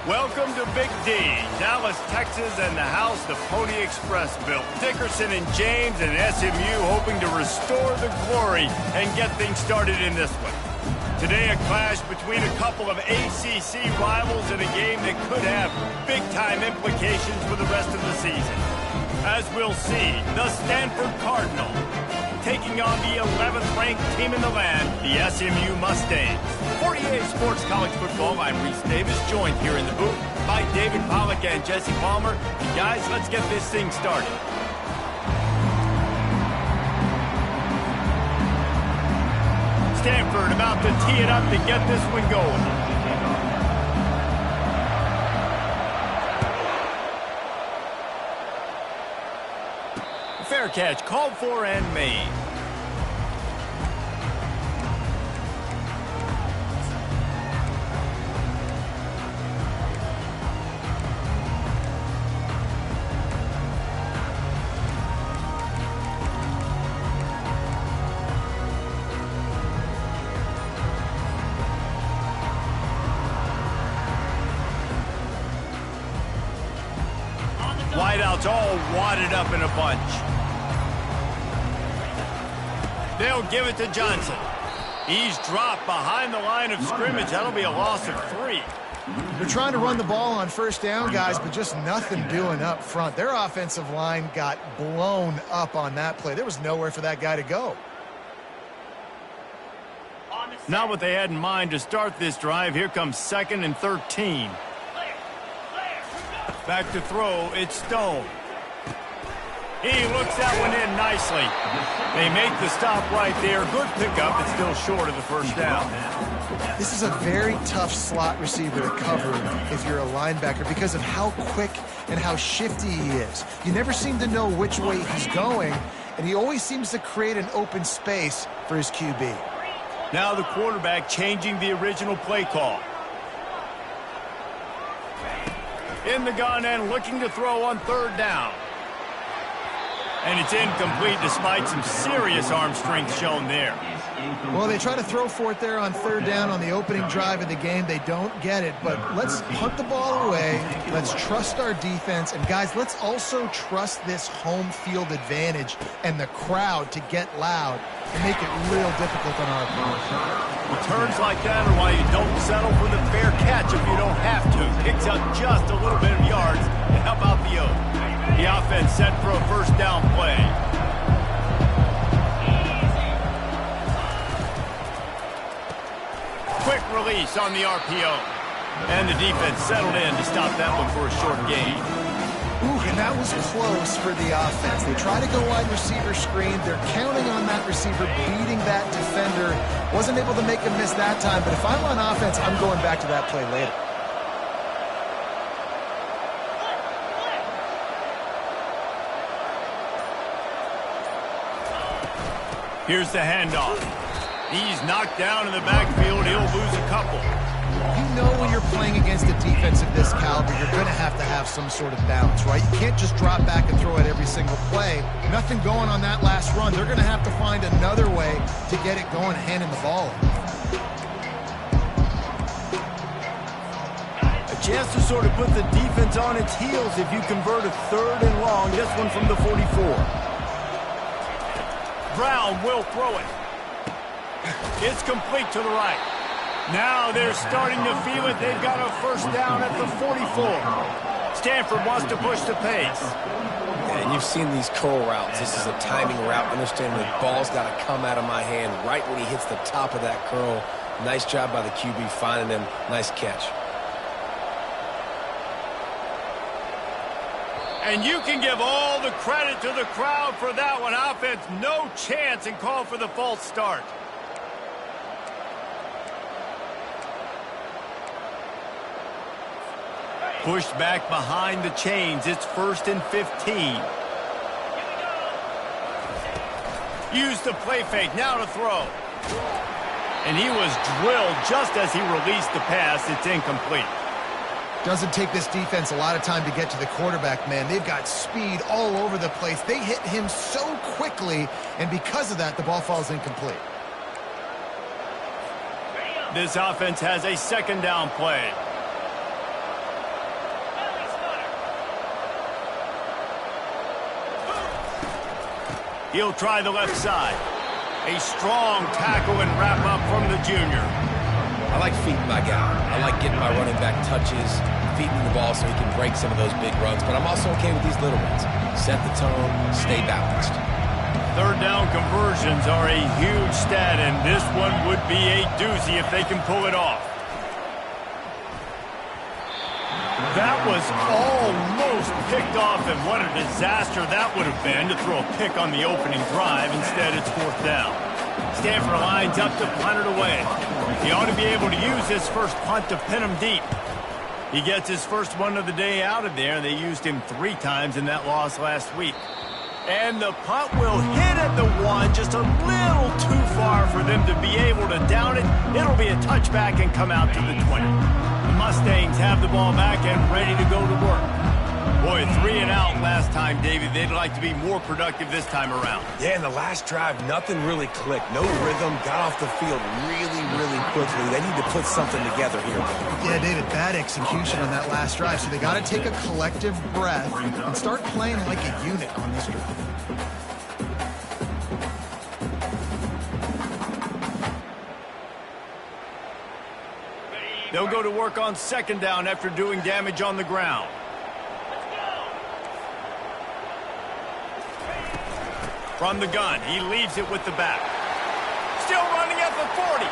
Welcome to Big D, Dallas, Texas, and the house the Pony Express built. Dickerson and James and SMU hoping to restore the glory and get things started in this one. Today, a clash between a couple of ACC rivals in a game that could have big-time implications for the rest of the season. As we'll see, the Stanford Cardinal taking on the 11th-ranked team in the land, the SMU Mustangs. 48 Sports College Football, I'm Reese Davis, joined here in the booth by David Pollack and Jesse Palmer. And guys, let's get this thing started. Stanford about to tee it up to get this one going. Fair catch called for and made. Wideouts all wadded up in a bunch. They'll give it to Johnson. He's dropped behind the line of scrimmage. That'll be a loss of 3. They're trying to run the ball on first down, guys, but just nothing doing up front. Their offensive line got blown up on that play. There was nowhere for that guy to go. Not what they had in mind to start this drive. Here comes 2nd and 13. Back to throw, it's Stone. He looks that one in nicely. They make the stop right there. Good pickup, but still short of the first down. This is a very tough slot receiver to cover if you're a linebacker because of how quick and how shifty he is. You never seem to know which way he's going, and he always seems to create an open space for his QB. Now the quarterback changing the original play call. In the gun and looking to throw on 3rd down. And it's incomplete despite some serious arm strength shown there. Well, they try to throw for it there on 3rd down on the opening drive of the game. They don't get it, but let's punt the ball away. Let's trust our defense. And, guys, let's also trust this home field advantage and the crowd to get loud and make it real difficult on our opponent. Returns like that are why you don't settle for the fair catch if you don't have to. Picks up just a little bit of yards to help out the O. The offense set for a first down play. Quick release on the RPO. And the defense settled in to stop that one for a short gain. Ooh, and that was close for the offense. They try to go wide receiver screen. They're counting on that receiver beating that defender. Wasn't able to make him miss that time, but if I'm on offense, I'm going back to that play later. Here's the handoff. He's knocked down in the backfield. He'll lose a couple. You know when you're playing against a defense of this caliber, you're going to have some sort of balance, right? You can't just drop back and throw it every single play. Nothing going on that last run. They're going to have to find another way to get it going, handing the ball. A chance to sort of put the defense on its heels if you convert a 3rd and long. This one from the 44. Brown will throw it. It's complete to the right. Now they're starting to feel it. They've got a first down at the 44. Stanford wants to push the pace. And you've seen these curl routes. This is a timing route. Understand the ball's got to come out of my hand right when he hits the top of that curl. Nice job by the QB finding him. Nice catch. And you can give all the credit to the crowd for that one. Offense, no chance, and call for the false start. Pushed back behind the chains. It's 1st and 15. Use the play fake. Now to throw. And he was drilled just as he released the pass. It's incomplete. Doesn't take this defense a lot of time to get to the quarterback, man. They've got speed all over the place. They hit him so quickly, and because of that, the ball falls incomplete. This offense has a 2nd down play. He'll try the left side. A strong tackle and wrap up from the junior. I like feeding my guy. I like getting my running back touches, feeding the ball so he can break some of those big runs. But I'm also okay with these little ones. Set the tone, stay balanced. Third down conversions are a huge stat, and this one would be a doozy if they can pull it off. That was almost picked off, and what a disaster that would have been to throw a pick on the opening drive. Instead, it's fourth down. Stanford lines up to punt it away. He ought to be able to use his first punt to pin him deep. He gets his first one of the day out of there. They used him 3 times in that loss last week. And the punt will hit at the 1, just a little too far for them to be able to down it. It'll be a touchback and come out to the 20. The Mustangs have the ball back and ready to go to work. Boy, 3 and out last time, David. They'd like to be more productive this time around. Yeah, in the last drive, nothing really clicked. No rhythm, got off the field really quickly. They need to put something together here. Yeah, David, bad execution on that last drive. So they got to take a collective breath and start playing like a unit on this drive. They'll go to work on second down after doing damage on the ground. From the gun, he leaves it with the back. Still running at the 40.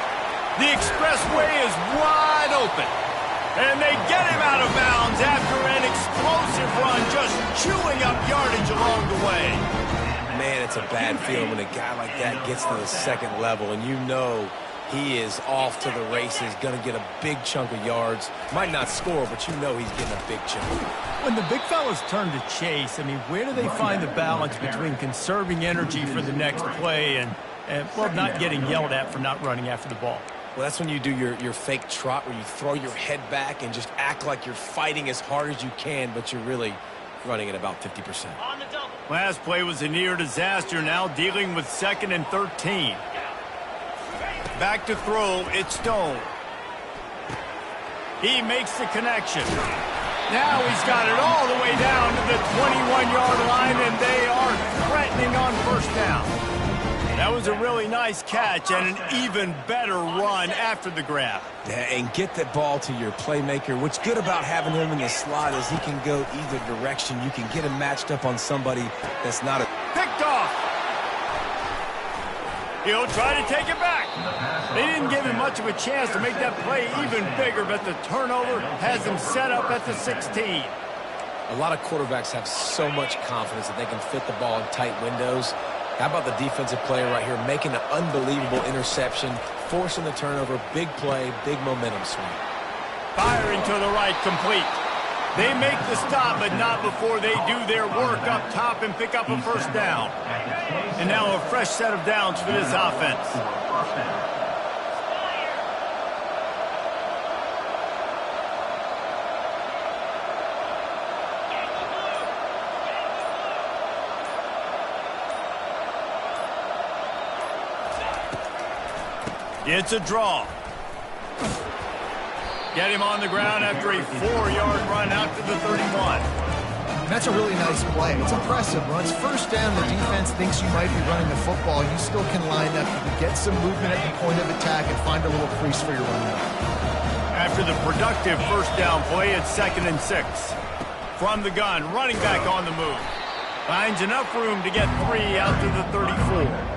The expressway is wide open. And they get him out of bounds after an explosive run, just chewing up yardage along the way. Man, it's a bad feeling when a guy like that gets to the second level, and you know he is off to the races, going to get a big chunk of yards. Might not score, but you know he's getting a big chunk. When the big fellas turn to chase, I mean, where do they find the balance between conserving energy for the next play and well, not getting yelled at for not running after the ball? Well, that's when you do your fake trot where you throw your head back and just act like you're fighting as hard as you can, but you're really running at about 50%. Last play was a near disaster, now dealing with 2nd and 13. Back to throw, it's Stone. He makes the connection. Now he's got it all the way down to the 21-yard line, and they are threatening on first down. That was a really nice catch and an even better run after the grab. Yeah, and get the ball to your playmaker. What's good about having him in the slot is he can go either direction. You can get him matched up on somebody that's not a... Picked off. He'll try to take it back. They didn't give him much of a chance to make that play even bigger, but the turnover has him set up at the 16. A lot of quarterbacks have so much confidence that they can fit the ball in tight windows. How about the defensive player right here making an unbelievable interception, forcing the turnover, big play, big momentum swing. Firing to the right, complete. They make the stop, but not before they do their work up top and pick up a first down. And now a fresh set of downs for this offense. It's a draw. Get him on the ground after a 4-yard run out to the 31. That's a really nice play. It's impressive. When it's first down, the defense thinks you might be running the football. You still can line up. You can get some movement at the point of attack and find a little crease for your running back. After the productive first down play, it's 2nd and 6. From the gun, running back on the move. Finds enough room to get 3 out to the 34.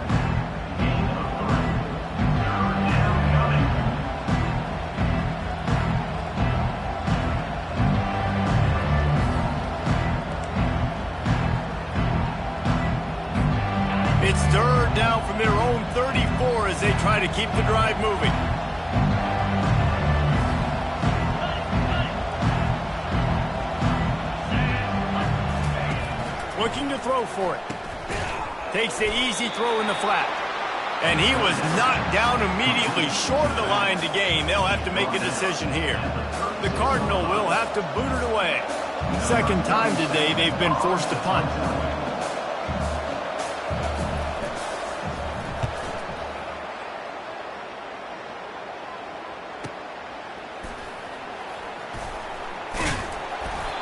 It's 3rd down from their own 34 as they try to keep the drive moving. Looking to throw for it. Takes the easy throw in the flat. And he was knocked down immediately short of the line to gain. They'll have to make a decision here. The Cardinal will have to boot it away. Second time today they've been forced to punt.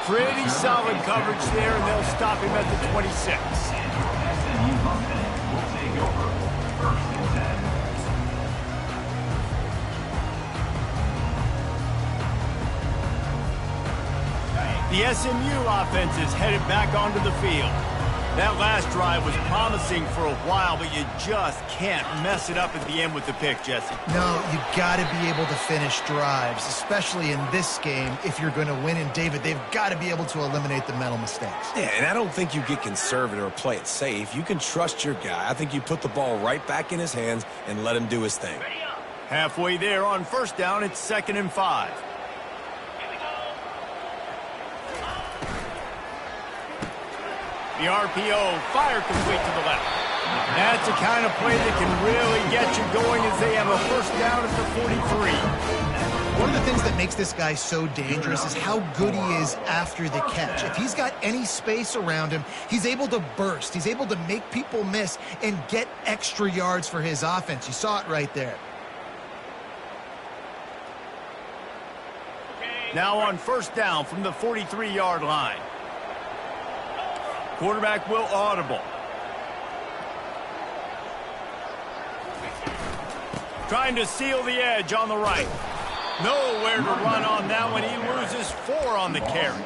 Pretty solid coverage there, and they'll stop him at the 26. The SMU offense is headed back onto the field. That last drive was promising for a while, but you just can't mess it up at the end with the pick, Jesse. No, you got to be able to finish drives, especially in this game if you're going to win. And, David, they've got to be able to eliminate the mental mistakes. Yeah, and I don't think you get conservative or play it safe. You can trust your guy. I think you put the ball right back in his hands and let him do his thing. Halfway there on first down, it's 2nd and 5. The RPO, fire complete to the left. That's the kind of play that can really get you going as they have a first down at the 43. One of the things that makes this guy so dangerous is how good he is after the catch. If he's got any space around him, he's able to burst. He's able to make people miss and get extra yards for his offense. You saw it right there. Now on first down from the 43-yard line. Quarterback will audible. Trying to seal the edge on the right. Nowhere to run on that one. He loses 4 on the carry.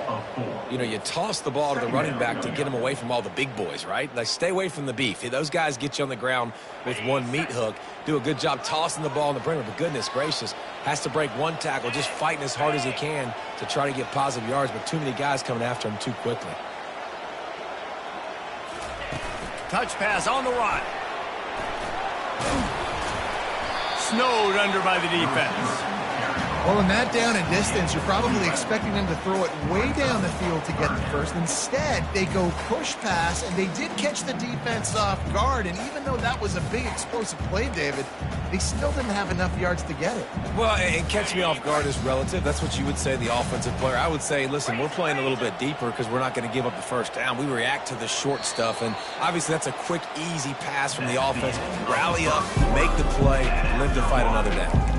You know, you toss the ball to the running back to get him away from all the big boys, right? Like, stay away from the beef. Those guys get you on the ground with one meat hook. Do a good job tossing the ball in the perimeter, but goodness gracious, has to break one tackle, just fighting as hard as he can to try to get positive yards, but too many guys coming after him too quickly. Touch pass on the run. Snowed under by the defense. Well, in that down and distance, you're probably expecting them to throw it way down the field to get the first. Instead, they go push pass, and they did catch the defense off guard. And even though that was a big explosive play, David, they still didn't have enough yards to get it. Well, and catch me off guard is relative. That's what you would say, the offensive player. I would say, listen, we're playing a little bit deeper because we're not going to give up the first down. We react to the short stuff, and obviously that's a quick, easy pass from the offense. Rally up, make the play, live to fight another down.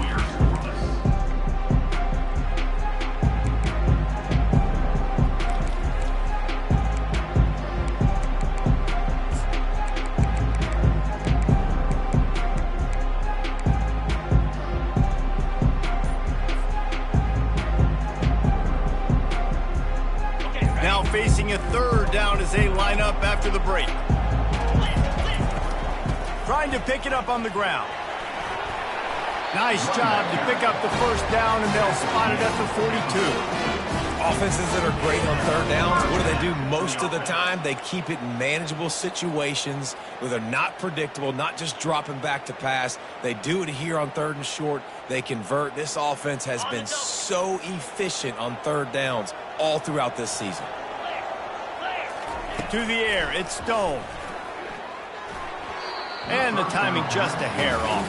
Facing a third down as they line up after the break. Trying to pick it up on the ground. Nice job to pick up the first down, and they'll spot it at the 42. Offenses that are great on third downs, what do? Most of the time? They keep it in manageable situations where they're not predictable, not just dropping back to pass. They do it here on 3rd and short. They convert. This offense has been so efficient on third downs all throughout this season. To the air, it's Stone. And the timing just a hair off.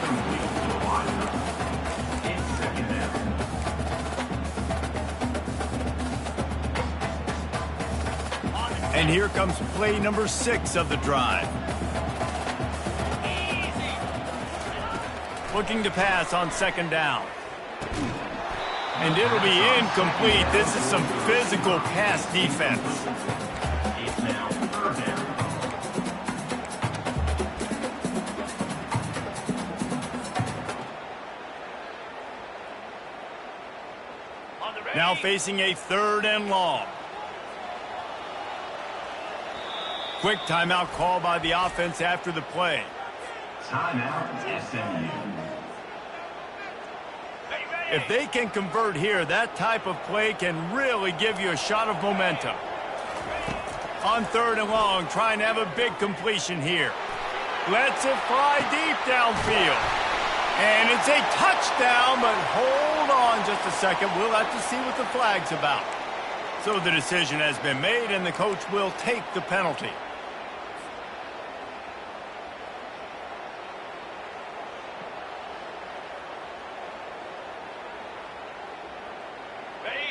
And here comes play number 6 of the drive. Looking to pass on 2nd down. And it'll be incomplete. This is some physical pass defense. Now facing a 3rd and long. Quick timeout call by the offense after the play. Timeout, SMU. If they can convert here, that type of play can really give you a shot of momentum. On 3rd and long, trying to have a big completion here. Lets it fly deep downfield. And it's a touchdown, but hold on just a second. We'll have to see what the flag's about. So the decision has been made, and the coach will take the penalty.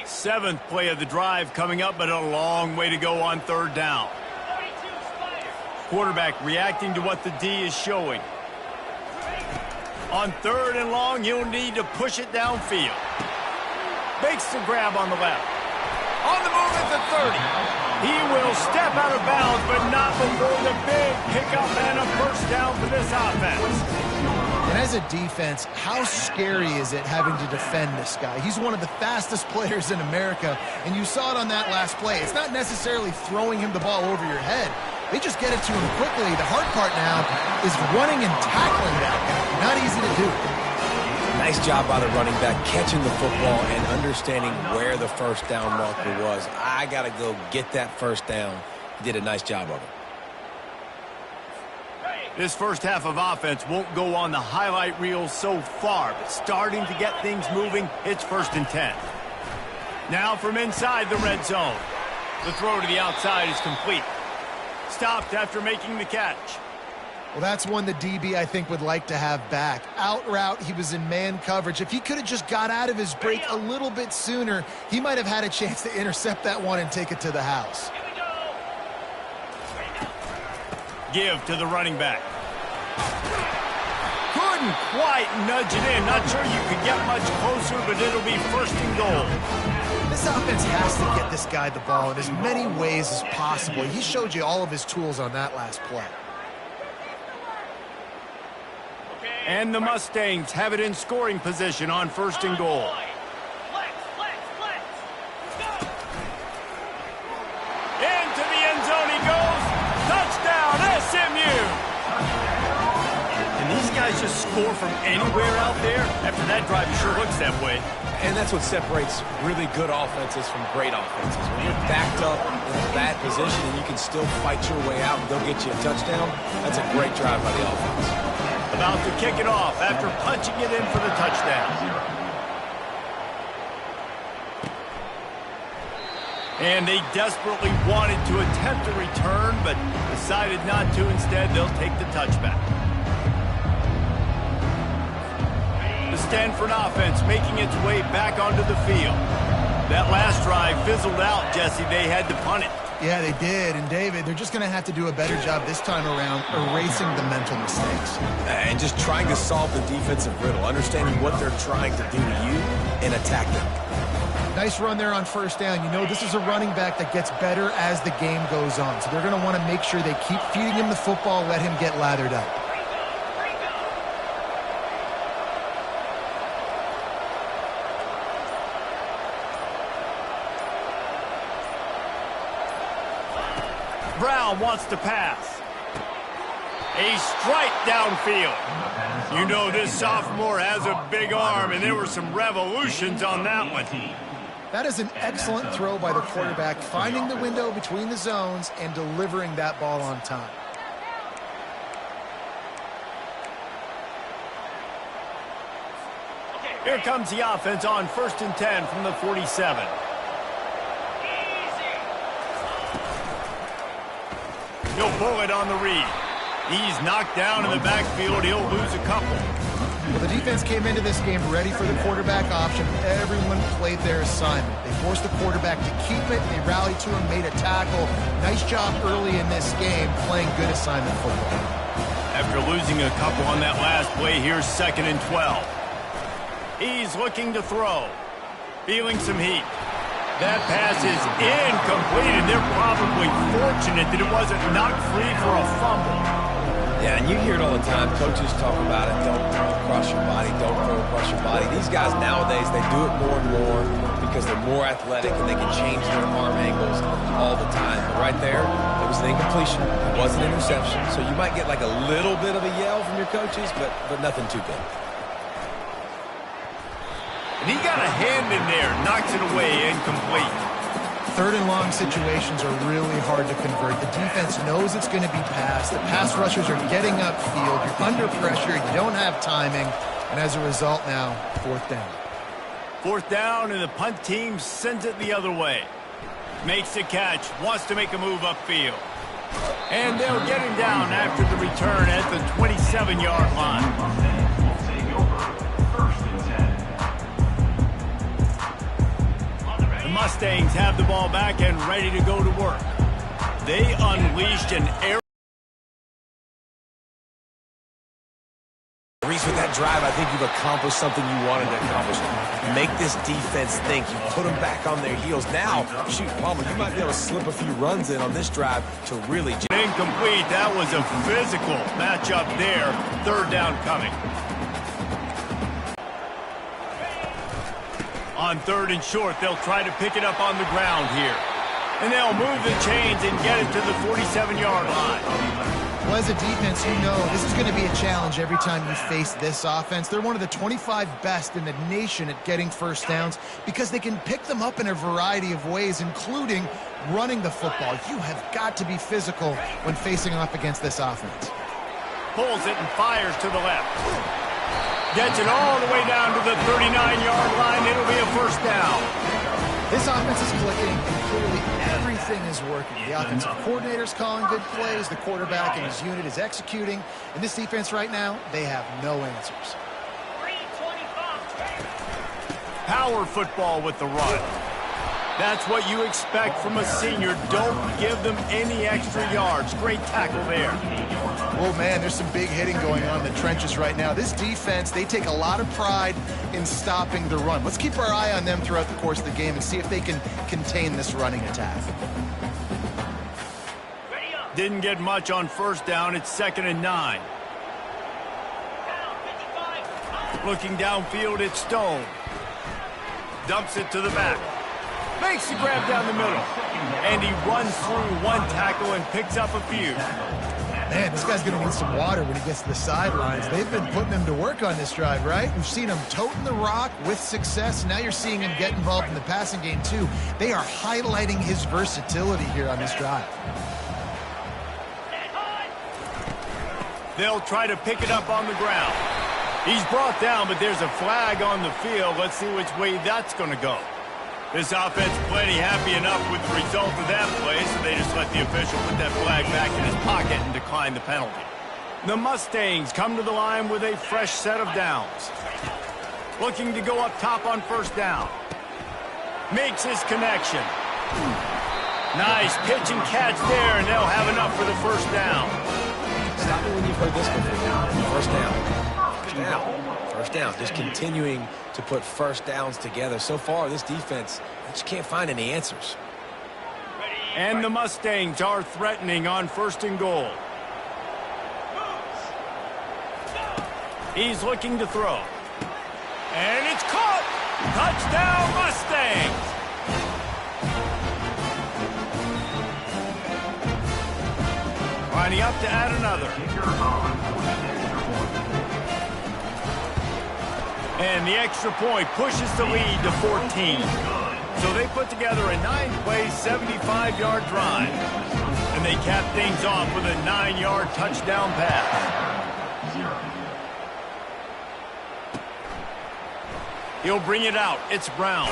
Seventh play of the drive coming up, but a long way to go on 3rd down. Quarterback reacting to what the D is showing. On 3rd and long, he'll need to push it downfield. Makes the grab on the left. On the move at the 30. He will step out of bounds, but not before the big pickup and a first down for this offense. And as a defense, how scary is it having to defend this guy? He's one of the fastest players in America, and you saw it on that last play. It's not necessarily throwing him the ball over your head. They just get it to him quickly. The hard part now is running and tackling that guy. Not easy to do. Nice job by the running back, catching the football and understanding where the first down marker was. I got to go get that first down. He did a nice job of it. This first half of offense won't go on the highlight reel so far, but starting to get things moving, it's 1st and 10. Now from inside the red zone. The throw to the outside is complete. Stopped after making the catch. Well, that's one the DB, I think, would like to have back. Out route, he was in man coverage. If he could have just got out of his break a little bit sooner, he might have had a chance to intercept that one and take it to the house. Give to the running back. Couldn't quite nudge it in. Not sure you could get much closer, but it'll be 1st and goal. This offense has to get this guy the ball in as many ways as possible. He showed you all of his tools on that last play. And the Mustangs have it in scoring position on 1st and goal. Into the end zone he goes. Touchdown, SMU! And these guys just score from anywhere out there. After that drive, it sure looks that way. And that's what separates really good offenses from great offenses. When you're backed up in a bad position and you can still fight your way out and go get you a touchdown, that's a great drive by the offense. About to kick it off after punching it in for the touchdown. And they desperately wanted to attempt a return, but decided not to. Instead, they'll take the touchback. The Stanford offense making its way back onto the field. That last drive fizzled out, Jesse. They had to punt it. Yeah, they did. And, David, they're just going to have to do a better job this time around erasing the mental mistakes. And just trying to solve the defensive riddle, understanding what they're trying to do to you and attack them. Nice run there on 1st down. You know, this is a running back that gets better as the game goes on. So they're going to want to make sure they keep feeding him the football, let him get lathered up. Brown wants to pass. A strike downfield. You know this sophomore has a big arm, and there were some revolutions on that one. That is an excellent throw by the quarterback, finding the window between the zones and delivering that ball on time. Here comes the offense on 1st and 10 from the 47. He'll pull it on the read. He's knocked down in the backfield. He'll lose a couple. Well, the defense came into this game ready for the quarterback option. Everyone played their assignment. They forced the quarterback to keep it. They rallied to him, made a tackle. Nice job early in this game playing good assignment football. After losing a couple on that last play, here's 2nd and 12. He's looking to throw. Feeling some heat. That pass is incomplete, and they're probably fortunate that it wasn't knocked free for a fumble. Yeah, and you hear it all the time. Coaches talk about it. Don't throw across your body. Don't throw across your body. These guys nowadays, they do it more and more because they're more athletic and they can change their arm angles all the time. But right there, it was an incompletion. It was an interception. So you might get like a little bit of a yell from your coaches, but nothing too big. And he got a hand in there, knocks it away, incomplete. 3rd and long situations are really hard to convert. The defense knows it's going to be passed. The pass rushers are getting upfield. You're under pressure. You don't have timing. And as a result now, 4th down. 4th down, and the punt team sends it the other way. Makes the catch, wants to make a move upfield. And they'll get him down after the return at the 27-yard line. Mustangs have the ball back and ready to go to work. They unleashed an air. Reese, with that drive, I think you've accomplished something you wanted to accomplish. Make this defense think. You put them back on their heels. Now, shoot, Palmer, you might be able to slip a few runs in on this drive to really... Incomplete. That was a physical matchup there. 3rd down coming. On 3rd and short, they'll try to pick it up on the ground here. And they'll move the chains and get it to the 47-yard line. Well, as a defense, you know this is going to be a challenge every time you face this offense. They're one of the 25 best in the nation at getting first downs because they can pick them up in a variety of ways, including running the football. You have got to be physical when facing off against this offense. Pulls it and fires to the left. Gets it all the way down to the 39-yard line. It'll be a first down. This offense is clicking, and clearly everything is working. The offensive coordinator's calling good plays. The quarterback and his unit is executing. And this defense right now, they have no answers. Power football with the run. That's what you expect from a senior. Don't give them any extra yards. Great tackle there. Oh, man, there's some big hitting going on in the trenches right now. This defense, they take a lot of pride in stopping the run. Let's keep our eye on them throughout the course of the game and see if they can contain this running attack. Didn't get much on first down. It's 2nd and 9. Looking downfield, it's Stone. Dumps it to the back. Makes the grab down the middle. And he runs through one tackle and picks up a few. Man, this guy's going to need some water when he gets to the sidelines. They've been putting him to work on this drive, right? We've seen him toting the rock with success. Now you're seeing him get involved in the passing game, too. They are highlighting his versatility here on this drive. They'll try to pick it up on the ground. He's brought down, but there's a flag on the field. Let's see which way that's going to go. This offense plenty happy enough with the result of that play, so they just let the official put that flag back in his pocket and decline the penalty. The Mustangs come to the line with a fresh set of downs. Looking to go up top on first down. Makes his connection. Nice pitch and catch there, and they'll have enough for the first down. Stop me when you've heard this before. First down. First down. First down. Just continuing to put first downs together. So far, this defense just can't find any answers. And the Mustangs are threatening on 1st and goal. He's looking to throw. And it's caught! Touchdown, Mustangs! Lining up to add another. And the extra point pushes the lead to 14. So they put together a 9-play, 75-yard drive. And they cap things off with a 9-yard touchdown pass. He'll bring it out. It's Brown.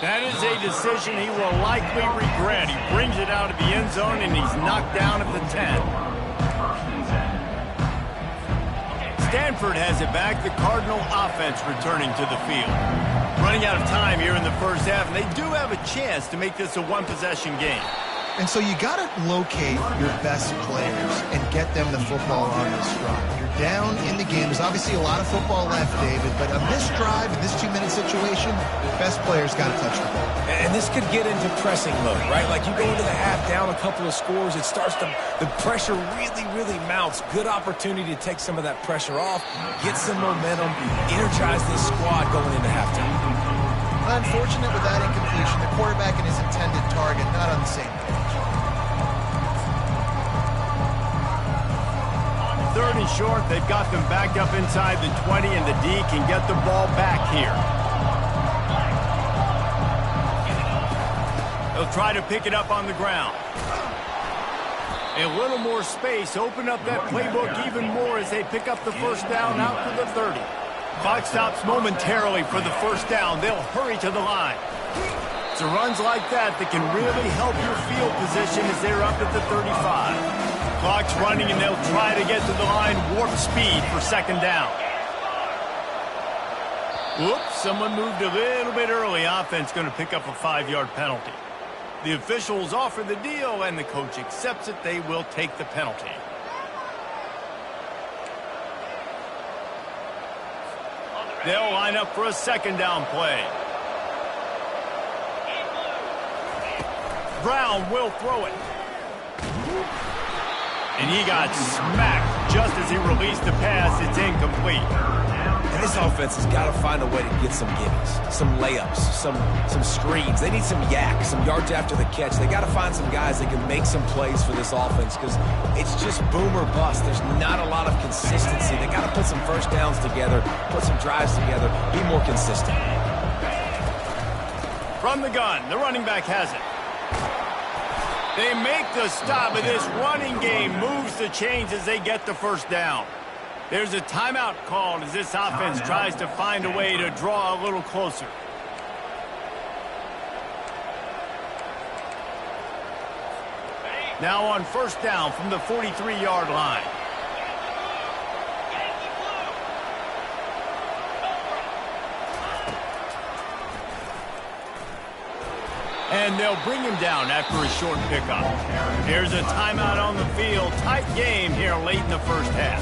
That is a decision he will likely regret. He brings it out of the end zone, and he's knocked down at the 10. Stanford has it back. The Cardinal offense returning to the field. Running out of time here in the first half, and they do have a chance to make this a one-possession game. And so you got to locate your best players and get them the football on this drive. You're down in the game. There's obviously a lot of football left, David, but on this drive, in this 2-minute situation, best players got to touch the ball. And this could get into pressing mode, right? Like you go into the half down a couple of scores, it starts to, the pressure really mounts. Good opportunity to take some of that pressure off, get some momentum, energize this squad going into halftime. Unfortunate with that incompletion. The quarterback and his intended target not on the same page. 3rd and short, they've got them backed up inside the 20, and the D can get the ball back here. They'll try to pick it up on the ground. A little more space, open up that playbook even more as they pick up the first down out to the 30. Clock stops momentarily for the first down. They'll hurry to the line. It's runs like that can really help your field position as they're up at the 35. Clock's running, and they'll try to get to the line warp speed for 2nd down. Whoops, someone moved a little bit early. Offense going to pick up a 5-yard penalty. The officials offer the deal, and the coach accepts it. They will take the penalty. They'll line up for a 2nd down play. Brown will throw it. And he got smacked just as he released the pass. It's incomplete. And this offense has got to find a way to get some gimmies, some layups, some screens. They need some yak, some yards after the catch. They got to find some guys that can make some plays for this offense because it's just boom or bust. There's not a lot of consistency. They got to put some first downs together, put some drives together, be more consistent. From the gun, the running back has it. They make the stop, and this running game moves the chains as they get the first down. There's a timeout called as this offense tries to find a way to draw a little closer. Now on first down from the 43-yard line. And they'll bring him down after a short pickup. There's a timeout on the field. Tight game here late in the first half.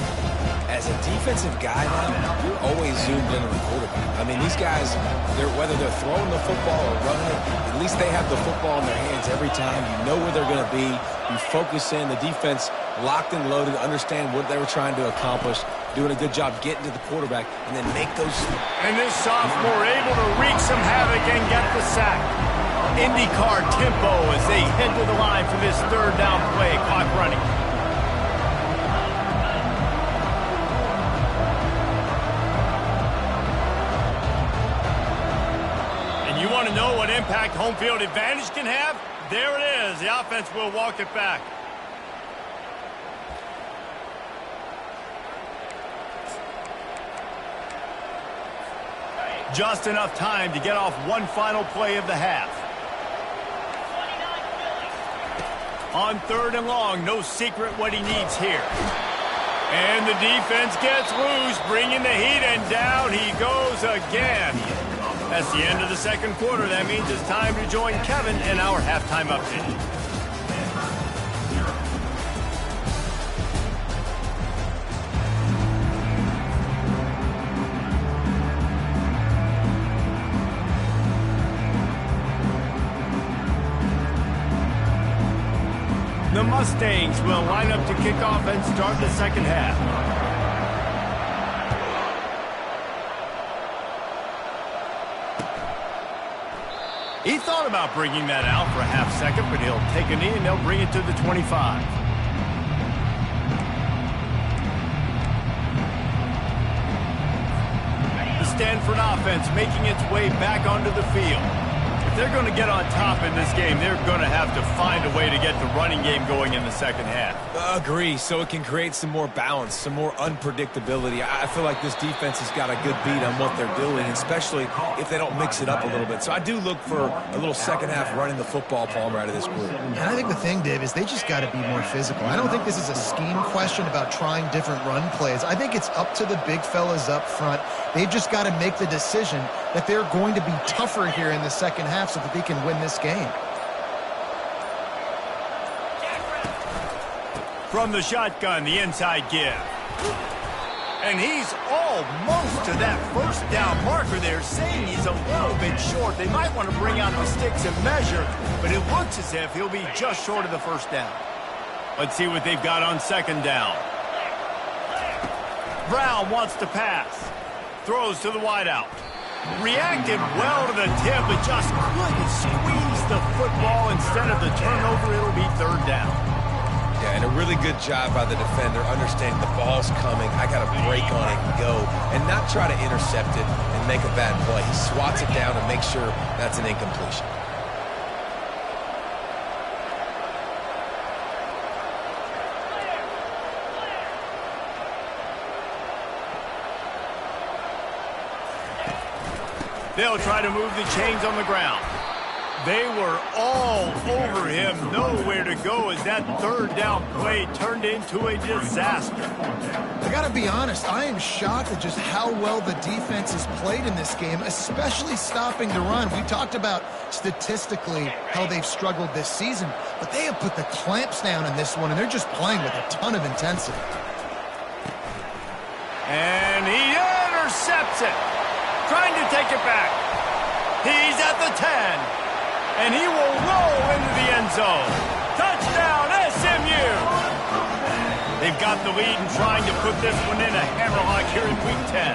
As a defensive guy now, you're always zoomed in on the quarterback. I mean, these guys, whether they're throwing the football or running it, at least they have the football in their hands every time. You know where they're going to be. You focus in. The defense locked and loaded, understand what they were trying to accomplish, doing a good job getting to the quarterback, and then make those. And this sophomore able to wreak some havoc and get the sack. IndyCar tempo as they head to the line for this third down play. Clock running. And you want to know what impact home field advantage can have? There it is. The offense will walk it back. Just enough time to get off one final play of the half. On third and long, no secret what he needs here. And the defense gets loose, bringing the heat, and down he goes again. That's the end of the second quarter. That means it's time to join Kevin in our halftime update. The Mustangs will line up to kick off and start the second half. He thought about bringing that out for a half second, but he'll take a knee and they'll bring it to the 25. The Stanford offense making its way back onto the field. If they're going to get on top in this game, they're going to have to find a way to get the running game going in the second half. Agree, so it can create some more balance, some more unpredictability. I feel like this defense has got a good beat on what they're doing, especially if they don't mix it up a little bit. So I do look for a little second half running the football Palmer out of this group. And I think the thing, Dave, is they just got to be more physical. I don't think this is a scheme question about trying different run plays. I think it's up to the big fellas up front. They've just got to make the decision that they're going to be tougher here in the second half so that they can win this game. From the shotgun, the inside give. And he's almost to that first down marker there, saying he's a little bit short. They might want to bring out the sticks and measure, but it looks as if he'll be just short of the first down. Let's see what they've got on second down. Brown wants to pass. Throws to the wideout. Reacted well to the tip, but just couldn't squeeze the football. Instead of the turnover, it'll be third down. Yeah, and a really good job by the defender, understanding the ball's coming. I got to break on it and go, and not try to intercept it and make a bad play. He swats it down and makes sure that's an incompletion. They'll try to move the chains on the ground. They were all over him, nowhere to go as that third down play turned into a disaster. I got to be honest, I am shocked at just how well the defense has played in this game, especially stopping the run. We talked about statistically how they've struggled this season, but they have put the clamps down in this one, and they're just playing with a ton of intensity. And he intercepts it. Trying to take it back. He's at the 10. And he will roll into the end zone. Touchdown, SMU! They've got the lead and trying to put this one in a hammerlock here in Week 10.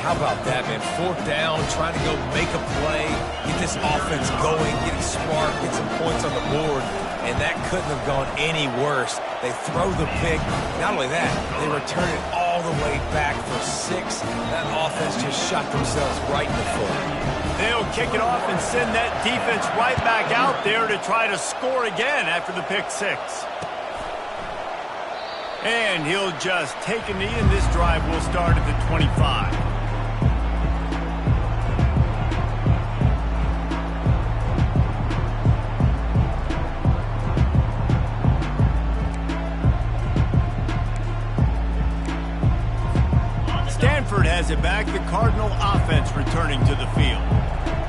How about that, man? 4th down, trying to go make a play, get this offense going, get it smart, get some points on the board, and that couldn't have gone any worse. They throw the pick. Not only that, they return it all the way back for 6. That offense just shot themselves right in the foot. They'll kick it off and send that defense right back out there to try to score again after the pick 6. And he'll just take a knee, and this drive will start at the 25. Stanford has it back. The Cardinal offense returning to the field.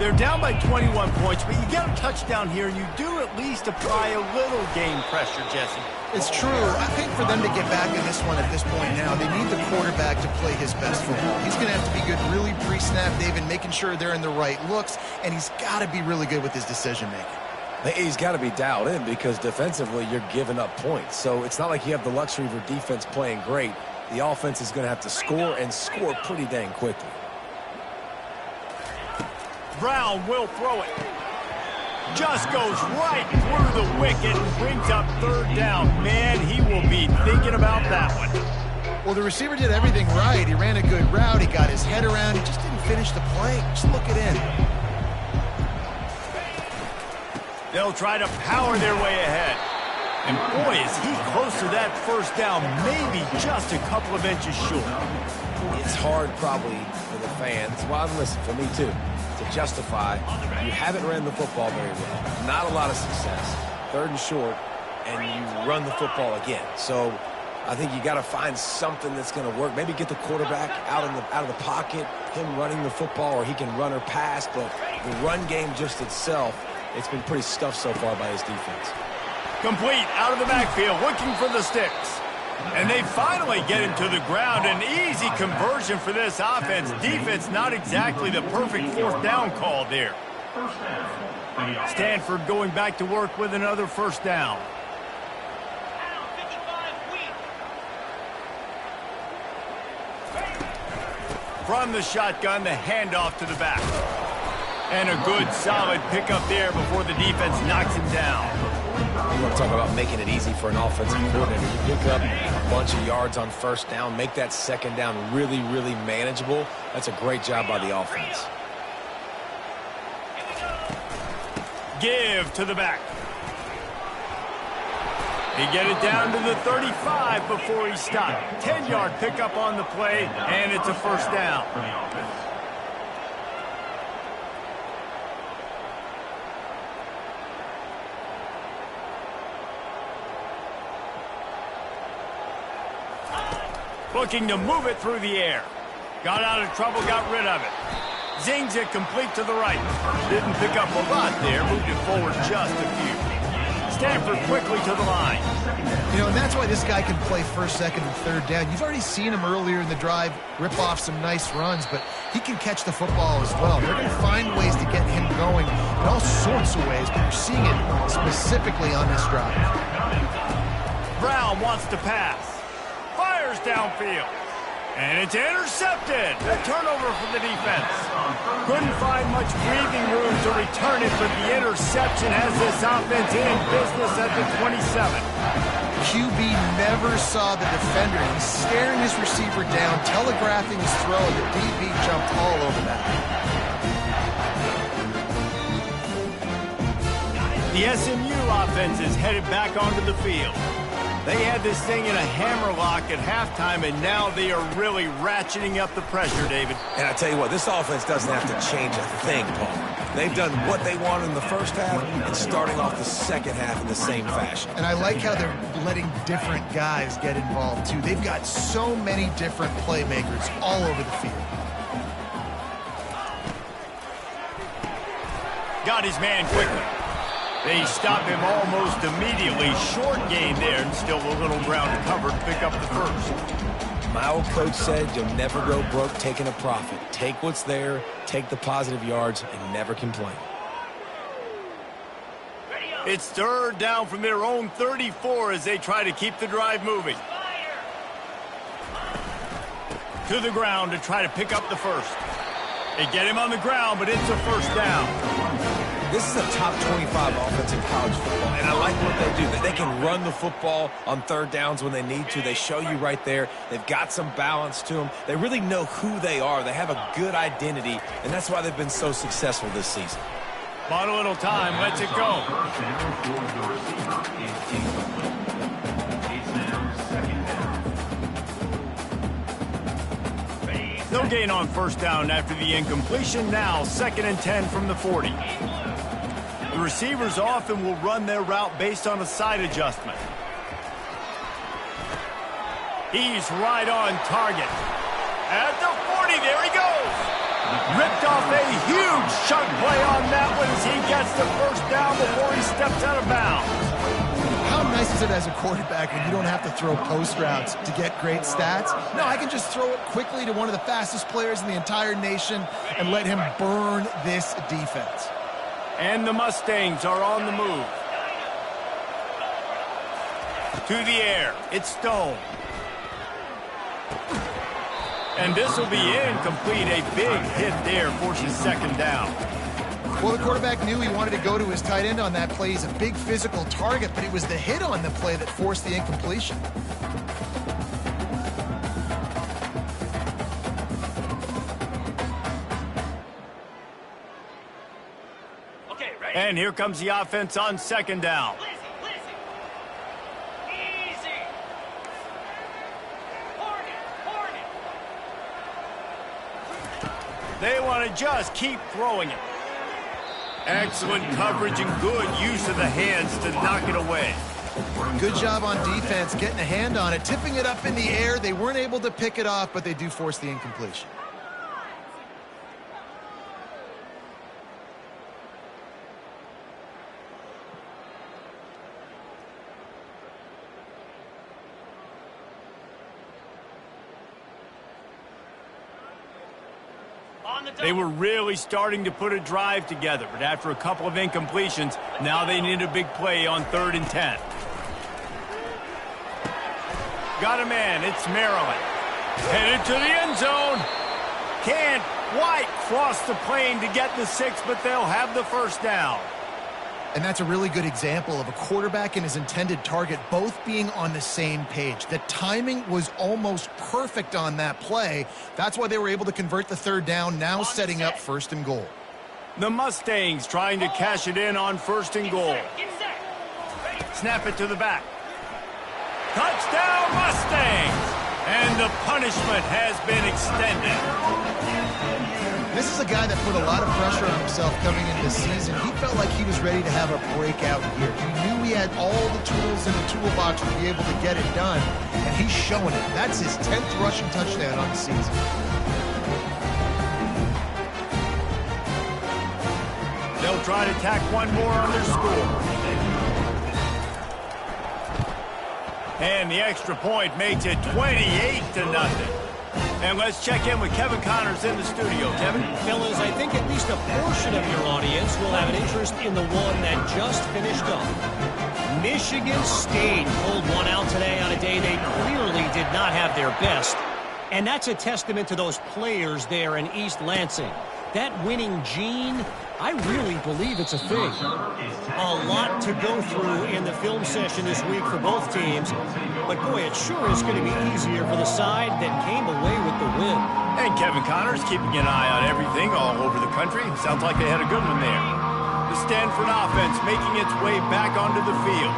They're down by 21 points, but you get a touchdown here, and you do at least apply a little game pressure, Jesse. It's true. I think for them to get back in this one at this point now, they need the quarterback to play his best football. He's going to have to be good really pre-snap, David, making sure they're in the right looks, and he's got to be really good with his decision-making. He's got to be dialed in because defensively you're giving up points. So it's not like you have the luxury of your defense playing great. The offense is going to have to score and score pretty dang quickly. Brown will throw it. Just goes right through the wicket and brings up 3rd down. Man, he will be thinking about that one. Well, the receiver did everything right. He ran a good route. He got his head around. He just didn't finish the play. Just look it in. They'll try to power their way ahead. And boy, is he close to that 1st down, maybe just a couple of inches short. It's hard probably for the fans, well, listen, for me too, to justify you haven't ran the football very well. Not a lot of success. 3rd and short, and you run the football again. So I think you got to find something that's going to work. Maybe get the quarterback out of the pocket, him running the football, or he can run or pass. But the run game just itself, it's been pretty stuffed so far by his defense. Complete out of the backfield, looking for the sticks. And they finally get him to the ground. An easy conversion for this offense. Defense not exactly the perfect 4th down call there. Stanford going back to work with another 1st down. From the shotgun, the handoff to the back. And a good solid pickup there before the defense knocks him down. You want to talk about making it easy for an offensive coordinator. You pick up a bunch of yards on 1st down, make that 2nd down really, really manageable. That's a great job by the offense. Give to the back. He get it down to the 35 before he stopped. 10-yard pickup on the play, and it's a 1st down. Looking to move it through the air. Got out of trouble, got rid of it. Zings it complete to the right. Didn't pick up a lot there, moved it forward just a few. Stanford quickly to the line. You know, and that's why this guy can play 1st, 2nd, and 3rd down. You've already seen him earlier in the drive rip off some nice runs, but he can catch the football as well. They're going to find ways to get him going in all sorts of ways, but you're seeing it specifically on this drive. Brown wants to pass. Fires downfield. And it's intercepted. A turnover for the defense. Couldn't find much breathing room to return it, but the interception has this offense in business at the 27. QB never saw the defender. He's staring his receiver down, telegraphing his throw, and the DB jumped all over that. The SMU offense is headed back onto the field. They had this thing in a hammerlock at halftime, and now they are really ratcheting up the pressure, David. And I tell you what, this offense doesn't have to change a thing, Paul. They've done what they wanted in the 1st half and starting off the 2nd half in the same fashion. And I like how they're letting different guys get involved, too. They've got so many different playmakers all over the field. Got his man quickly. They stop him almost immediately. Short gain there, and still a little ground covered to pick up the 1st. My old coach said you'll never go broke taking a profit. Take what's there, take the positive yards, and never complain. It's 3rd down from their own 34 as they try to keep the drive moving. To the ground to try to pick up the first. They get him on the ground, but it's a first down. This is a top 25 offense in college football, and I like what they do. They can run the football on third downs when they need to. They show you right there. They've got some balance to them. They really know who they are. They have a good identity, and that's why they've been so successful this season. Bought a little time. Let's it go. No gain on first down after the incompletion. Now 2nd and 10 from the 40. The receivers often will run their route based on a side adjustment. He's right on target. At the 40, there he goes. Ripped off a huge chunk play on that one as he gets the first down before he steps out of bounds. How nice is it as a quarterback when you don't have to throw post routes to get great stats? No, I can just throw it quickly to one of the fastest players in the entire nation and let him burn this defense. And the Mustangs are on the move. To the air. It's Stone. And this will be incomplete. A big hit there forces 2nd down. Well, the quarterback knew he wanted to go to his tight end on that play. He's a big physical target, but it was the hit on the play that forced the incompletion. And here comes the offense on 2nd down. Easy. Hornet. They want to just keep throwing it. Excellent coverage and good use of the hands to knock it away. Good job on defense, getting a hand on it, tipping it up in the air. They weren't able to pick it off, but they do force the incompletion. They were really starting to put a drive together, but after a couple of incompletions, now they need a big play on 3rd and 10. Got a man. It's Maryland. Headed to the end zone. Can't quite cross the plane to get the 6, but they'll have the first down. And that's a really good example of a quarterback and his intended target both being on the same page. The timing was almost perfect on that play. That's why they were able to convert the 3rd down, now setting up 1st and goal. The Mustangs trying to cash it in on 1st and goal. Snap it to the back. Touchdown Mustangs! And the punishment has been extended. This is a guy that put a lot of pressure on himself coming into the season. He felt like he was ready to have a breakout year. He knew he had all the tools in the toolbox to be able to get it done, and he's showing it. That's his 10th rushing touchdown on the season. They'll try to tack one more on their score. And the extra point makes it 28-0. And let's check in with Kevin Connors in the studio. Kevin? Fellas, I think at least a portion of your audience will have an interest in the one that just finished up. Michigan State pulled one out today on a day they clearly did not have their best. And that's a testament to those players there in East Lansing. That winning gene, I really believe it's a thing. A lot to go through in the film session this week for both teams. But boy, it sure is going to be easier for the side that came away with the win. And Kevin Connors keeping an eye on everything all over the country. Sounds like they had a good one there. The Stanford offense making its way back onto the field.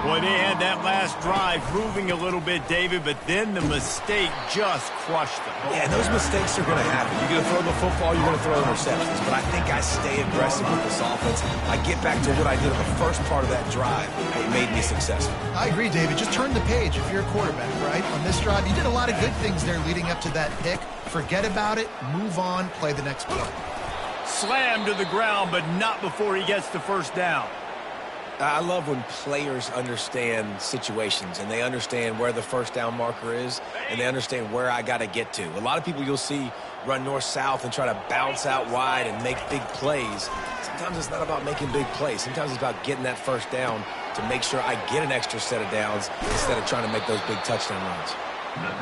Boy, they had that last drive moving a little bit, David, but then the mistake just crushed them. Yeah, those mistakes are going to happen. You're going to throw the football, you're going to throw interceptions. But I think I stay aggressive with this offense. I get back to what I did in the first part of that drive. It made me successful. I agree, David. Just turn the page if you're a quarterback, right? On this drive, you did a lot of good things there leading up to that pick. Forget about it, move on, play the next play. Slammed to the ground, but not before he gets the first down. I love when players understand situations and they understand where the first down marker is and they understand where I got to get to. A lot of people you'll see run north-south and try to bounce out wide and make big plays. Sometimes it's not about making big plays. Sometimes it's about getting that first down to make sure I get an extra set of downs instead of trying to make those big touchdown runs.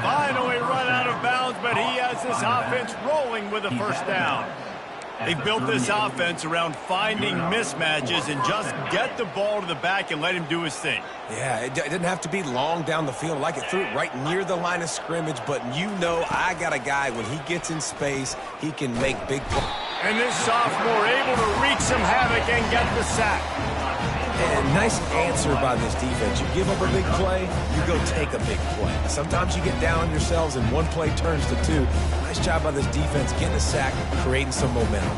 Finally run out of bounds, but he has this offense rolling with a first down. They've built this offense around finding mismatches and just get the ball to the back and let him do his thing. Yeah, it didn't have to be long down the field. Like it threw it right near the line of scrimmage, but you know I got a guy, when he gets in space, he can make big plays. And this sophomore able to wreak some havoc and get the sack. And nice answer by this defense. You give up a big play, you go take a big play. Sometimes you get down on yourselves and one play turns to two. Nice job by this defense getting a sack, creating some momentum.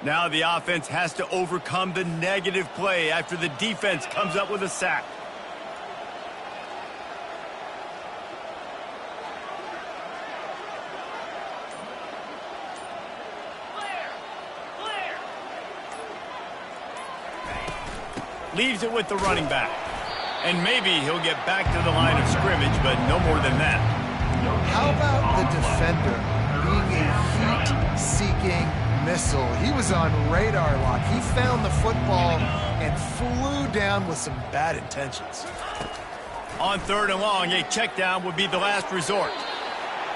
Now the offense has to overcome the negative play after the defense comes up with a sack. Leaves it with the running back. And maybe he'll get back to the line of scrimmage, but no more than that. How about the defender being a heat-seeking missile? He was on radar lock. He found the football and flew down with some bad intentions. On 3rd and long, a check down would be the last resort.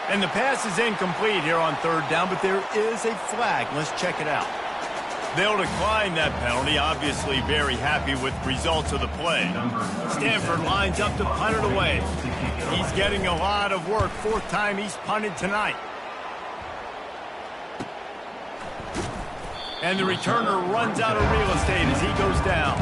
And the pass is incomplete here on 3rd down, but there is a flag. Let's check it out. They'll decline that penalty, obviously very happy with results of the play. Stanford lines up to punt it away. He's getting a lot of work. 4th time he's punted tonight. And the returner runs out of real estate as he goes down.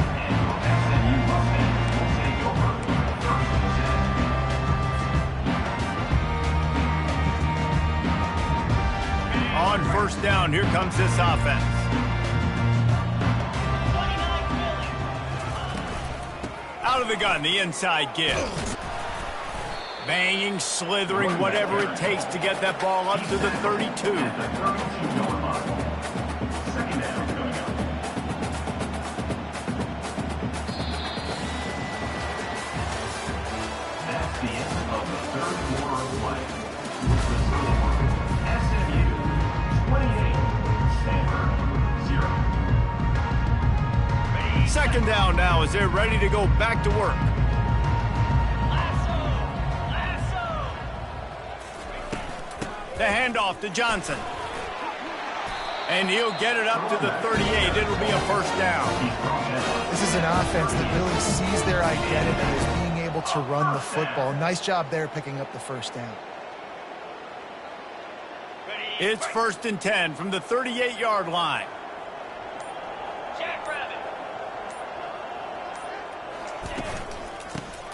On 1st down, here comes this offense. Out of the gun, the inside give. Banging, slithering, whatever it takes to get that ball up to the 32. That's the end of the 3rd quarter of play. With the score, SMU 28, Stanford 0. 2nd down now as they're ready to go back to work. The handoff to Johnson. And he'll get it up to the 38. It'll be a 1st down. This is an offense that really sees their identity as being able to run the football. Nice job there picking up the 1st down. It's 1st and 10 from the 38-yard line.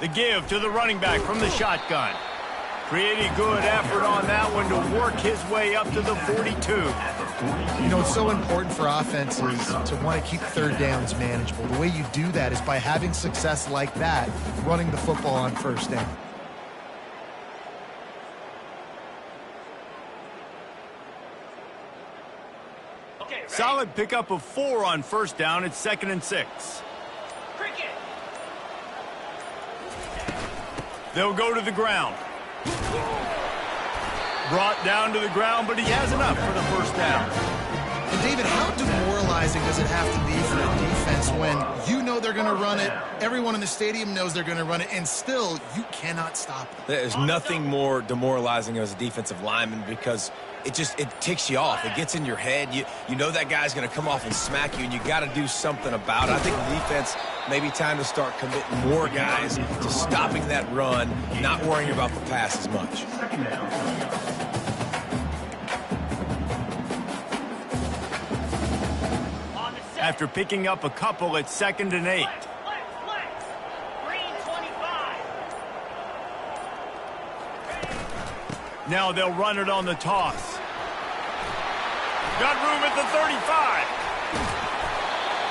The give to the running back from the shotgun. Pretty good effort on that one to work his way up to the 42. You know, it's so important for offenses to want to keep 3rd downs manageable. The way you do that is by having success like that, running the football on 1st down. Solid pickup of 4 on 1st down. It's 2nd and 6. They'll go to the ground. Brought down to the ground, but he has enough for the 1st down. And David, how demoralizing does it have to be for a defense when you know they're going to run it, everyone in the stadium knows they're going to run it, and still you cannot stop them? There's nothing more demoralizing as a defensive lineman because it ticks you off. It gets in your head. You know that guy's going to come off and smack you, and you got to do something about it. I think the defense maybe time to start committing more guys to stopping that run, not worrying about the pass as much. After picking up a couple, it's 2nd and 8. Now they'll run it on the toss. Got room at the 35.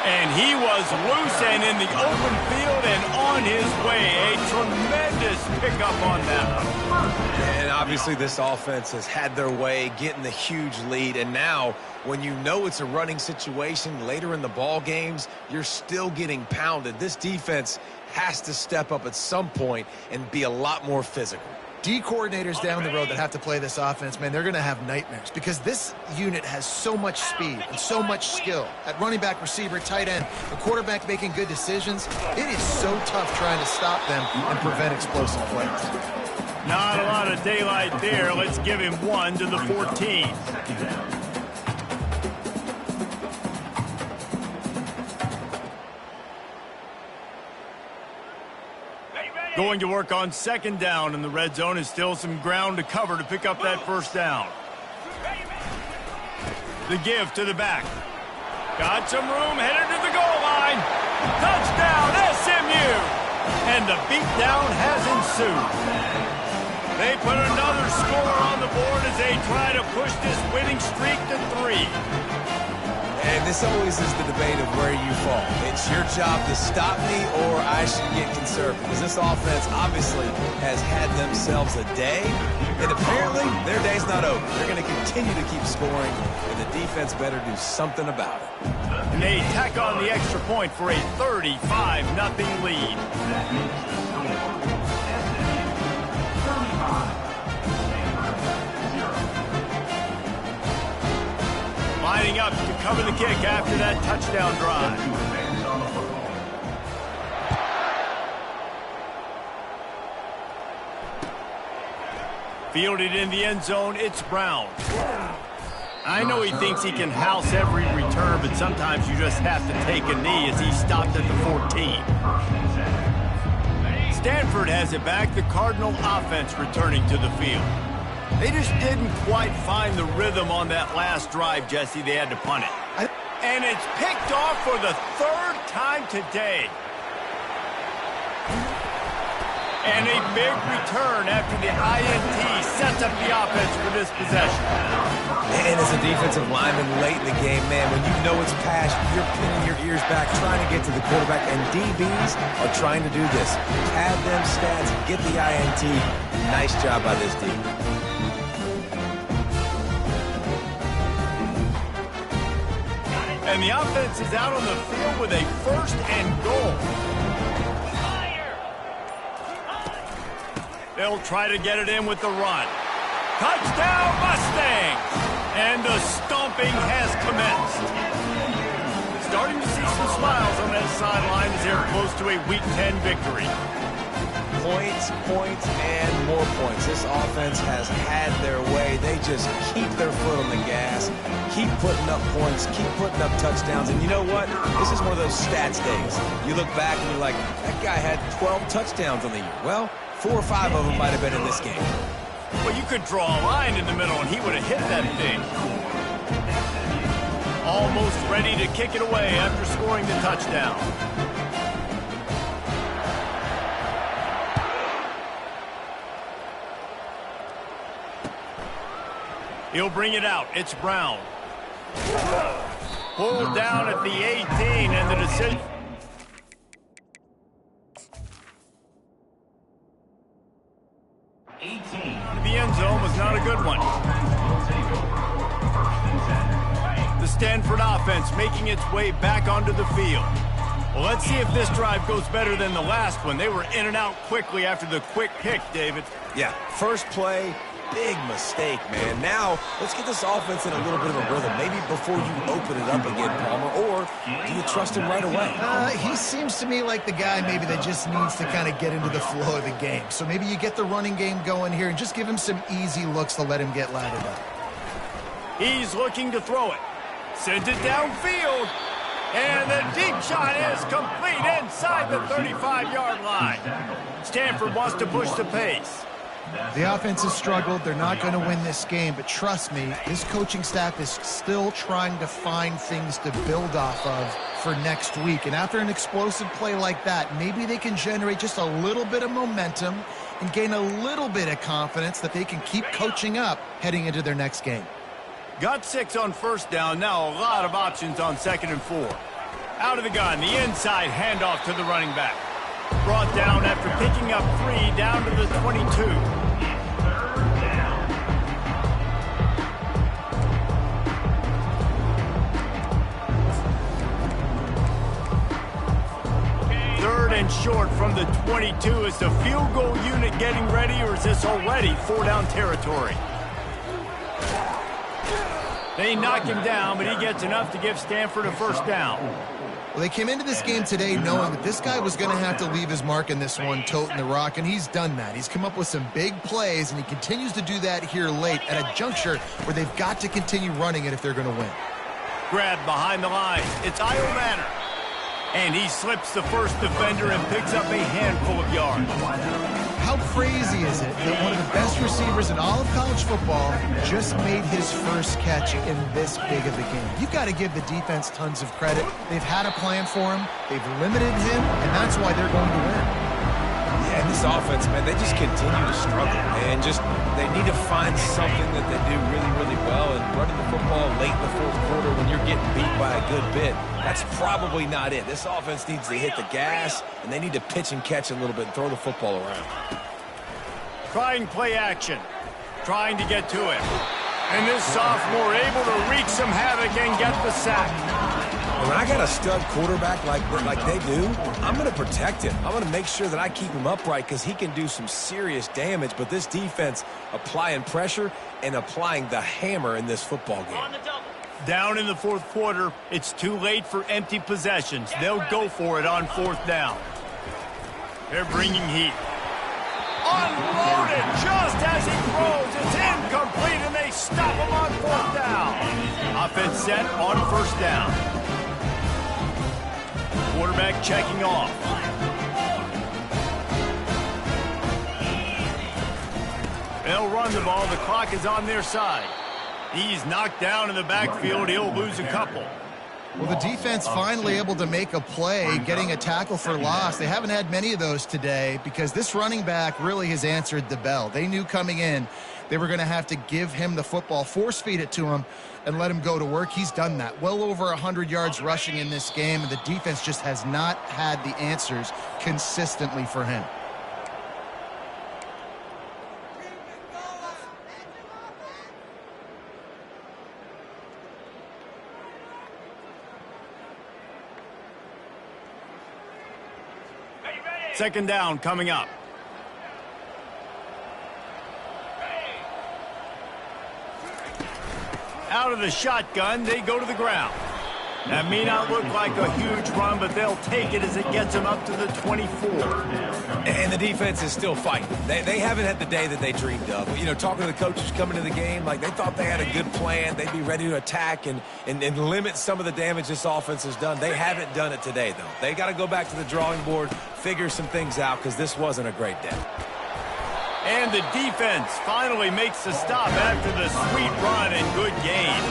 And he was loose and in the open field and on his way. A tremendous pickup on that. And obviously this offense has had their way, getting the huge lead. And now when you know it's a running situation later in the ball games, you're still getting pounded. This defense has to step up at some point and be a lot more physical. D coordinators down the road that have to play this offense, man, they're going to have nightmares because this unit has so much speed and so much skill. At running back, receiver, tight end, the quarterback making good decisions, it is so tough trying to stop them and prevent explosive plays. Not a lot of daylight there. Let's give him 1 to the 14. Going to work on second down in the red zone. Is still some ground to cover to pick up that first down. The give to the back. Got some room, headed to the goal line. Touchdown, SMU! And the beatdown has ensued. They put another score on the board as they try to push this winning streak to 3. And this always is the debate of where you fall. It's your job to stop me or I should get conservative. Because this offense obviously has had themselves a day. And apparently their day's not over. They're going to continue to keep scoring. And the defense better do something about it. And they tack on the extra point for a 35-0 lead. Lining up to cover the kick after that touchdown drive. Fielded in the end zone, it's Brown. I know he thinks he can house every return, but sometimes you just have to take a knee as he stopped at the 14. Stanford has it back, the Cardinal offense returning to the field. They just didn't quite find the rhythm on that last drive, Jesse. They had to punt it. And it's picked off for the 3rd time today. And a big return after the INT sets up the offense for this possession. And as a defensive lineman late in the game, man, when you know it's pass, you're pinning your ears back, trying to get to the quarterback, and DBs are trying to do this. Pad them stats, get the INT. Nice job by this D. And the offense is out on the field with a 1st and goal. They'll try to get it in with the run. Touchdown, Mustangs! And the stomping has commenced. Starting to see some smiles on that sideline as they're close to a Week 10 victory. Points, points, and more points. This offense has had their way. They just keep their foot on the gas, keep putting up points, keep putting up touchdowns. And you know what? This is one of those stats days. You look back and you're like, that guy had 12 touchdowns on the year. Well, 4 or 5 of them might have been in this game. Well, you could draw a line in the middle and he would have hit that thing. Almost ready to kick it away after scoring the touchdown. He'll bring it out. It's Brown. Pulled down at the 18, and the decision. The end zone was not a good one. The Stanford offense making its way back onto the field. Well, let's see if this drive goes better than the last one. They were in and out quickly after the quick pick, David. Yeah, first play. Big mistake, man. Now, let's get this offense in a little bit of a rhythm. Maybe before you open it up again, Palmer, or do you trust him right away? He seems to me like the guy maybe that just needs to kind of get into the flow of the game. So maybe you get the running game going here and just give him some easy looks to let him get lathered up. He's looking to throw it. Sends it downfield. And the deep shot is complete inside the 35-yard line. Stanford wants to push the pace. The offense has struggled. They're not going to win this game, but trust me, this coaching staff is still trying to find things to build off of for next week. And after an explosive play like that, maybe they can generate just a little bit of momentum and gain a little bit of confidence that they can keep coaching up heading into their next game. Got 6 on first down. Now a lot of options on 2nd and 4. Out of the gun, the inside handoff to the running back. Brought down after picking up 3 down to the 22. Third and short from the 22. Is the field goal unit getting ready, or is this already 4-down territory? They knock him down, but he gets enough to give Stanford a first down. Well, they came into this game today knowing that this guy was going to have to leave his mark in this one, toting the rock, and he's done that. He's come up with some big plays, and he continues to do that here late at a juncture where they've got to continue running it if they're going to win. Grab behind the line. It's Io Manor. And he slips the first defender and picks up a handful of yards. How crazy is it that one of the best receivers in all of college football just made his first catch in this big of a game? You've got to give the defense tons of credit. They've had a plan for him. They've limited him, and that's why they're going to win. Yeah, and this offense, man, they just continue to struggle. And they need to find something that they do really, really well. And running the football late in the fourth quarter when you're getting beat by a good bit, that's probably not it. This offense needs to hit the gas, and they need to pitch and catch a little bit and throw the football around. Trying play action. Trying to get to it. And this sophomore able to wreak some havoc and get the sack. When I got a stud quarterback like they do, I'm going to protect him. I'm going to make sure that I keep him upright because he can do some serious damage. But this defense applying pressure and applying the hammer in this football game. Down in the fourth quarter, it's too late for empty possessions. They'll go for it on fourth down. They're bringing heat. Unloaded just as he throws. It's incomplete, and they stop him on fourth down. Offense set on first down. Quarterback checking off. They'll run the ball. The clock is on their side. He's knocked down in the backfield. He'll lose a couple. Well, the defense finally able to make a play, getting a tackle for loss. They haven't had many of those today because this running back really has answered the bell. They knew coming in they were going to have to give him the football, force feed it to him, and let him go to work. He's done that. Well over 100 yards rushing in this game, and the defense just has not had the answers consistently for him. Second down coming up. Out of the shotgun, they go to the ground. That may not look like a huge run, but they'll take it as it gets them up to the 24. And the defense is still fighting. They haven't had the day that they dreamed of. You know, talking to the coaches coming to the game, like they thought they had a good plan. They'd be ready to attack and limit some of the damage this offense has done. They haven't done it today, though. They got to go back to the drawing board, figure some things out, because this wasn't a great day. And the defense finally makes the stop after the sweet run and good gain.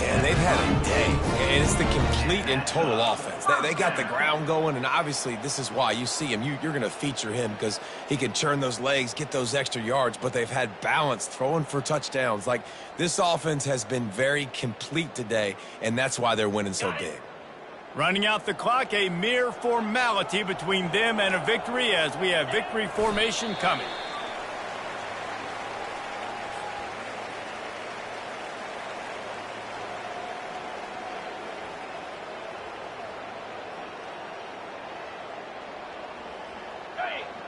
Yeah, they've had a day, and it's the complete and total offense. They got the ground going, and obviously this is why you see him. You're going to feature him because he can churn those legs, get those extra yards, but they've had balance, throwing for touchdowns. Like, this offense has been very complete today, and that's why they're winning so big. Running out the clock, a mere formality between them and a victory as we have victory formation coming.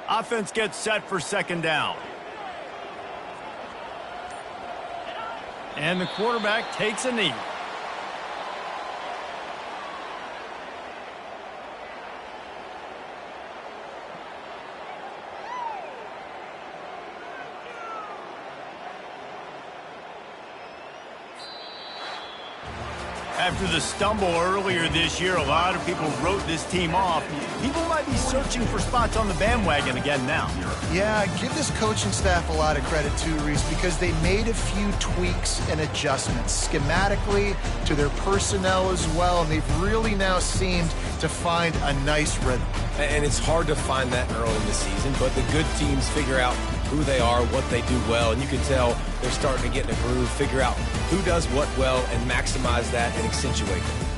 Offense gets set for second down. And the quarterback takes a knee. After the stumble earlier this year, a lot of people wrote this team off. People might be searching for spots on the bandwagon again now. Yeah, give this coaching staff a lot of credit too, Reese, because they made a few tweaks and adjustments schematically to their personnel as well, and they've really now seemed to find a nice rhythm. And it's hard to find that early in the season, but the good teams figure out who they are, what they do well, and you can tell they're starting to get in a groove, figure out who does what well, and maximize that and accentuate it.